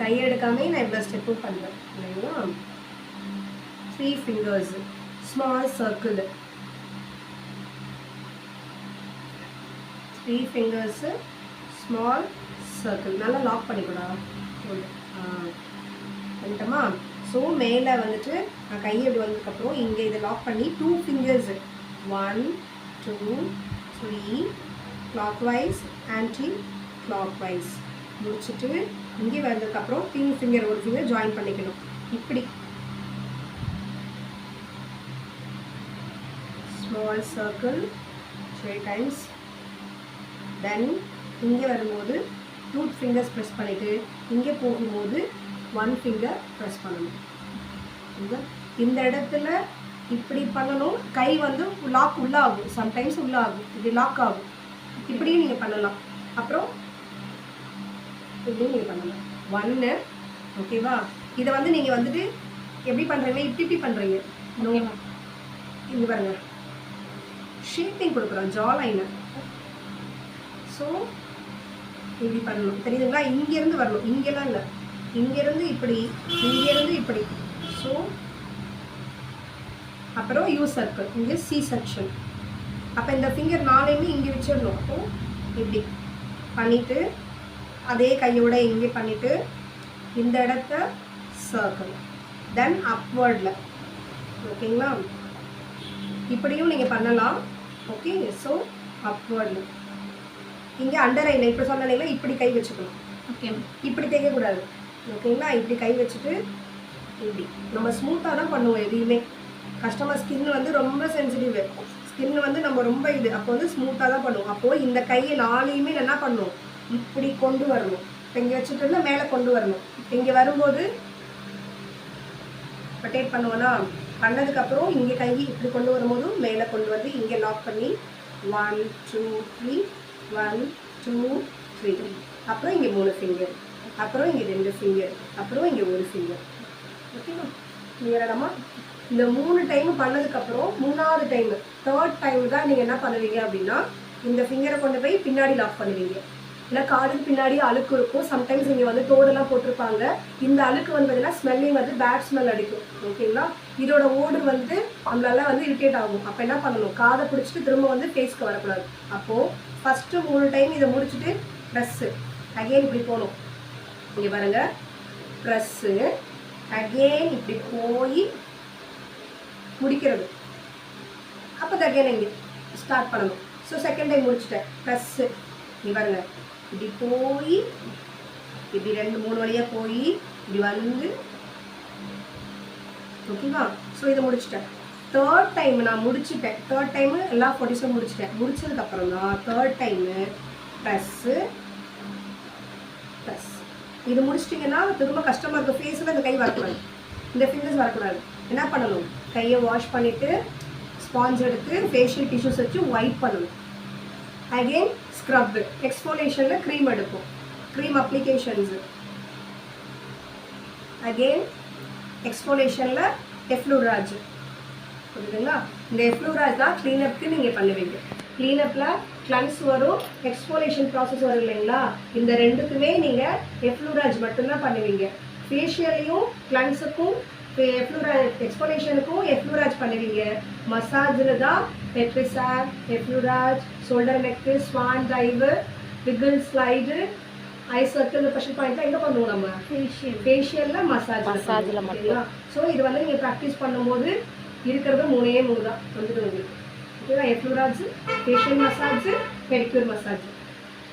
கையை எடுக்காமே நான் இவ்வளோ ஸ்டெப்பும் பண்ணுறேன் இல்லைங்களா. 3 fingers, small circle, 3 fingers, small circle. நல்லா லாக் பண்ணிக்கூடா பண்ணிட்டோமா. ஸோ மேலே வந்துட்டு நான் கையை இப்படி வந்ததுக்கப்புறம் இங்கே இதை லாக் பண்ணி 2 fingers 1 2 3 clockwise anti clockwise முடிச்சுட்டு இங்கே வந்ததுக்கப்புறம் 3 finger ஒரு ஃபிங்கர் ஜாயின் பண்ணிக்கணும். இப்படி small circle 3 times. Then இங்கே வரும்போது 2 fingers ப்ரெஸ் பண்ணிவிட்டு இங்கே போகும்போது 1 finger ப்ரெஸ் பண்ணணும். இந்த இடத்துல இப்படி பண்ணணும். கை வந்து லாக் உள்ள ஆகும், சம்டைம்ஸ் உள்ள ஆகும், இப்படி லாக் ஆகும். இப்படியும் நீங்கள் பண்ணலாம். அப்புறம் இப்படியும் நீங்கள் பண்ணலாம். 1 ஓகேவா. இதை வந்து நீங்கள் வந்துட்டு எப்படி பண்ணுறீங்கன்னா இப்படி பண்ணுறீங்க. இங்கே பாருங்க ஷேப்பிங் கொடுக்குறோம் ஜா லைனை. ஸோ இப்படி பண்ணணும் தெரியுதுங்களா. இங்கேருந்து வரணும், இங்கெல்லாம் இல்லை, இங்கேருந்து இப்படி, இங்கேருந்து இப்படி. ஸோ அப்புறம் யூ சர்க்கிள், இங்கே சி செக்ஷன். அப்போ இந்த ஃபிங்கர் 4யுமே இங்கே வச்சிடணும். அப்போ இப்படி பண்ணிவிட்டு அதே கையோட இங்கே பண்ணிவிட்டு இந்த இடத்த சர்க்கிள், தென் அப்வர்டில். ஓகேங்களா. இப்படியும் நீங்கள் பண்ணலாம். ஓகே. ஸோ அப்வர்டில் இங்கே அண்டர் ஐயில் இப்போ சொன்னீங்களா இப்படி கை வச்சுக்கணும். ஓகே. இப்படி தேய்க்கக்கூடாது. ஓகேங்களா. இப்படி கை வச்சுட்டு இப்படி நம்ம ஸ்மூத்தாக தான் பண்ணுவோம். எதையுமே கஸ்டமர் ஸ்கின் வந்து ரொம்ப சென்சிட்டிவ், ஸ்கின் வந்து நம்ம ரொம்ப இது, அப்போ வந்து ஸ்மூத்தாக தான் பண்ணுவோம். அப்போது இந்த கையை 4யுமே என்ன பண்ணுவோம் இப்படி கொண்டு வரணும். இப்போ இங்கே வச்சுட்டு இருந்தால் மேலே கொண்டு வரணும். இப்போ இங்கே வரும்போது ரொட்டேட் பண்ணுவோன்னா பண்ணதுக்கப்புறம் இங்கே கை இப்படி கொண்டு வரும்போது மேலே கொண்டு வந்து இங்கே லாக் பண்ணி 1 2 3 1 2 3. அப்புறம் இங்கே 3 ஃபிங்கர், அப்புறம் இங்கே 2 ஃபிங்கர், அப்புறம் இங்கே 1 ஃபிங்கர். ஓகேவா. கிளியராடாமா. இந்த 3 டைம் பண்ணதுக்கப்புறம் 3வது டைம் 3rd டைம் தான் நீங்கள் என்ன பண்ணுவீங்க அப்படின்னா இந்த ஃபிங்கரை கொண்டு போய் பின்னாடி லாக் பண்ணுவீங்க. இல்லை காதுக்கு பின்னாடி அழுக்கு இருக்கும். சம்டைம்ஸ் இங்கே வந்து தோடெல்லாம் போட்டிருப்பாங்க. இந்த அழுக்கு வந்ததுன்னா ஸ்மெல்லிங் வந்து பேட் ஸ்மெல் அடிக்கும். ஓகேங்களா. இதோட ஓடு வந்து நம்மளால வந்து இரிட்டேட் ஆகும். அப்போ என்ன பண்ணணும், காதை பிடிச்சிட்டு திரும்ப வந்து ஃபேஸ்க்கு வரக்கூடாது. அப்போது ஃபஸ்ட்டு 3 டைம் இதை முடிச்சுட்டு ப்ரெஸ்ஸு அகெயின் இப்படி போகணும். இங்கே பாருங்க ப்ரெஸ்ஸு அகெயின் இப்படி போய் முடிக்கிறது. அப்போ அகெயின் இங்கே ஸ்டார்ட் பண்ணணும். ஸோ செகண்ட் டைம் முடிச்சுட்டேன் ப்ரெஸ்ஸு. இங்கே பாருங்க இப்படி போய் இப்படி 2 3 வழியாக போய் இப்படி வந்து. ஓகேவா. ஸோ இதை முடிச்சுட்டேன். 3rd டைம் நான் முடிச்சுட்டேன். 3rd டைமு எல்லா 40ஸும் முடிச்சுட்டேன். முடிச்சதுக்கப்புறம் தான் 3rd டைமு ப்ரெஸ்ஸு ப்ரெஸ். இது முடிச்சிட்டிங்கன்னா திரும்ப கஸ்டமருக்கு ஃபேஸில் இந்த கை வரக்கூடாது, இந்த ஃபிங்கர்ஸ் வரக்கூடாது. என்ன பண்ணணும், கையை வாஷ் பண்ணிவிட்டு ஸ்பாஞ்ச் எடுத்து ஃபேஷியல் டிஷ்யூஸ் வச்சு ஒயிட் பண்ணணும். அகெயின் ஸ்க்ரப்பு, எக்ஸ்ஃபோலியேஷனில் க்ரீம் எடுப்போம், க்ரீம் அப்ளிகேஷன்ஸு. அகெயின் எக்ஸ்ஃபோலியேஷனில் எஃப்ளூராஜ். புரியுதுங்களா. இந்த எஃப்ளூராஜ் தான் க்ளீனப்புக்கு நீங்கள் பண்ணுவீங்க. க்ளீனப்பில் கிளன்ஸ் வரும், எக்ஸ்ஃபோலியேஷன் ப்ராசஸ் வரும் இல்லைங்களா. இந்த 2க்குமே நீங்கள் எஃப்ளூராஜ் மட்டும்தான் பண்ணுவீங்க. ஃபேஷியலையும் கிளன்ஸுக்கும் எக்ஸ்ஃபோலியேஷனுக்கும் எஃப்ளூராஜ் பண்ணுவீங்க. மசாஜில் தான் petrissage, effleurage, shoulder neck, swan dive, wiggle slide, eye circle, pressure பாயிண்ட்லாம் எங்கே பண்ணுவோம் நம்ம ஃபேஷியலில் மசாஜில் மட்டும். ஸோ இது வந்து நீங்கள் ப்ராக்டிஸ் பண்ணும்போது இருக்கிறது 3 தான் வந்துட்டு உங்களுக்கு. ஓகேவா. எஃப்ளூராஜ், ஃபேஷியல் மசாஜ், பெடிக்யூர் மசாஜ்,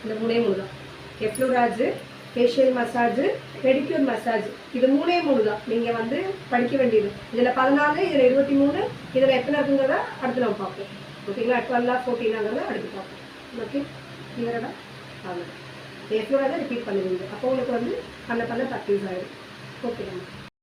இந்த 3 தான். எஃப்ளூராஜ், ஃபேஷியல் மசாஜ், பெடிக்யூர் மசாஜ், இது 3 தான் நீங்கள் வந்து படிக்க வேண்டியது. இதில் 14, இதில் 23, இதில் எத்தனை இருக்குங்கிறத அடுத்து நம்ம பார்ப்போம். ஓகேங்களா. 12 14 அடுத்து பார்ப்போம். ஓகே. கிளியராக அவ்வளோ எஃப்ளூராஜை ரிப்பீட் பண்ணுவீங்க. அப்போ உங்களுக்கு வந்து பண்ண ப்ராக்டிஸ் ஆகிடும். ஓகே.